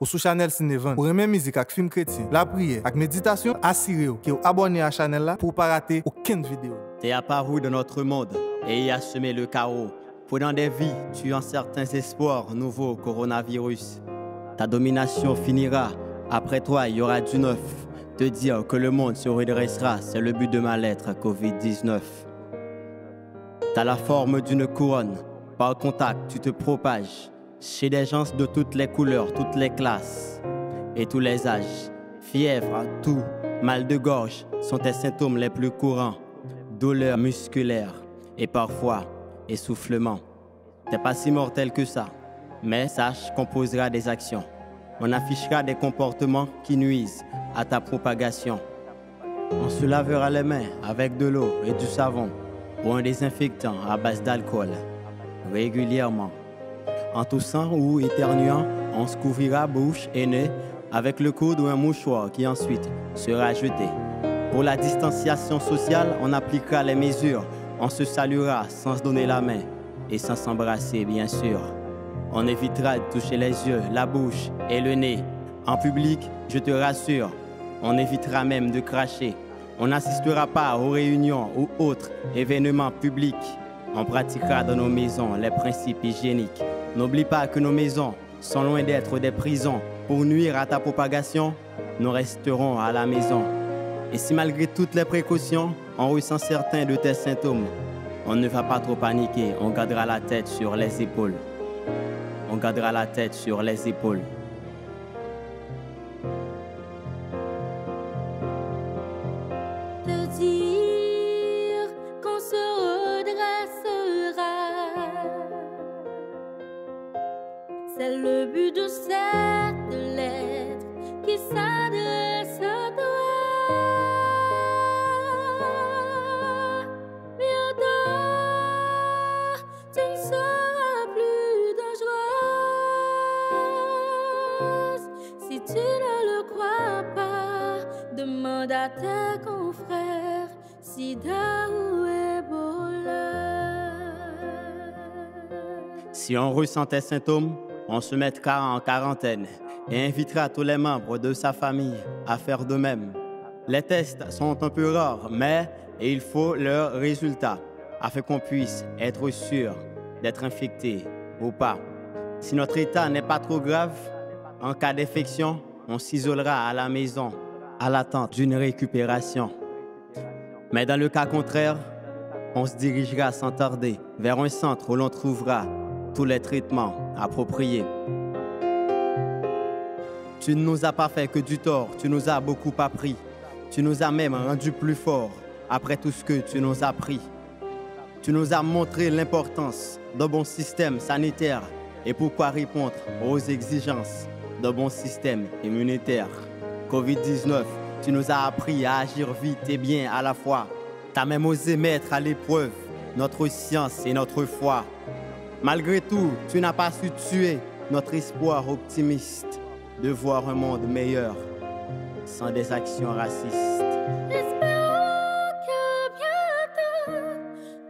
Pour sous Chanel Cinévan, pour aimer musique avec film chrétien, la prière, avec méditation, assurez-vous que vous abonnez à la chaîne là pour ne pas rater aucune vidéo. Tu es apparu dans notre monde et y a semé le chaos. Prenant des vies, tuant certains espoirs, nouveau coronavirus. Ta domination finira, après toi il y aura du neuf. Te dire que le monde se redressera, c'est le but de ma lettre Covid-19. T'as la forme d'une couronne, par contact tu te propages. Chez des gens de toutes les couleurs, toutes les classes et tous les âges. Fièvre, toux, mal de gorge sont tes symptômes les plus courants. Douleurs musculaires et parfois essoufflement. T'es pas si mortel que ça, mais sache qu'on posera des actions. On affichera des comportements qui nuisent à ta propagation. On se lavera les mains avec de l'eau et du savon ou un désinfectant à base d'alcool régulièrement. En toussant ou éternuant, on se couvrira bouche et nez avec le coude ou un mouchoir qui ensuite sera jeté. Pour la distanciation sociale, on appliquera les mesures. On se saluera sans se donner la main et sans s'embrasser, bien sûr. On évitera de toucher les yeux, la bouche et le nez. En public, je te rassure, on évitera même de cracher. On n'assistera pas aux réunions ou autres événements publics. On pratiquera dans nos maisons les principes hygiéniques. N'oublie pas que nos maisons sont loin d'être des prisons. Pour nuire à ta propagation, nous resterons à la maison. Et si malgré toutes les précautions, on ressent certains de tes symptômes, on ne va pas trop paniquer, on gardera la tête sur les épaules. On gardera la tête sur les épaules. Te dire qu'on se redressera, c'est le but de cette lettre qui s'adresse à toi. Bientôt, tu ne seras plus dangereuse. Si tu ne le crois pas, demande à tes confrères Sida ou Ebola. Si on ressent tes symptômes, on se mettra en quarantaine et invitera tous les membres de sa famille à faire de même. Les tests sont un peu rares, mais il faut leurs résultats afin qu'on puisse être sûr d'être infecté ou pas. Si notre état n'est pas trop grave, en cas d'infection, on s'isolera à la maison à l'attente d'une récupération. Mais dans le cas contraire, on se dirigera sans tarder vers un centre où l'on trouvera tous les traitements appropriés. Tu ne nous as pas fait que du tort, tu nous as beaucoup appris. Tu nous as même rendus plus forts après tout ce que tu nous as pris. Tu nous as montré l'importance d'un bon système sanitaire et pourquoi répondre aux exigences d'un bon système immunitaire. Covid-19, tu nous as appris à agir vite et bien à la fois. Tu as même osé mettre à l'épreuve notre science et notre foi. Malgré tout, tu n'as pas su tuer notre espoir optimiste de voir un monde meilleur sans des actions racistes. Espérons que bientôt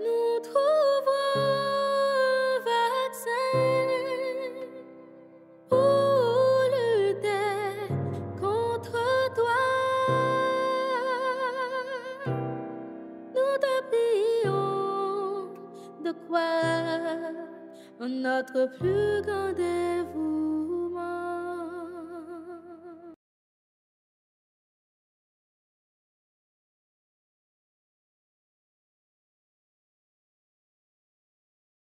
nous trouverons un vaccin pour lutter contre toi. Nous te prions de croire en notre plus grand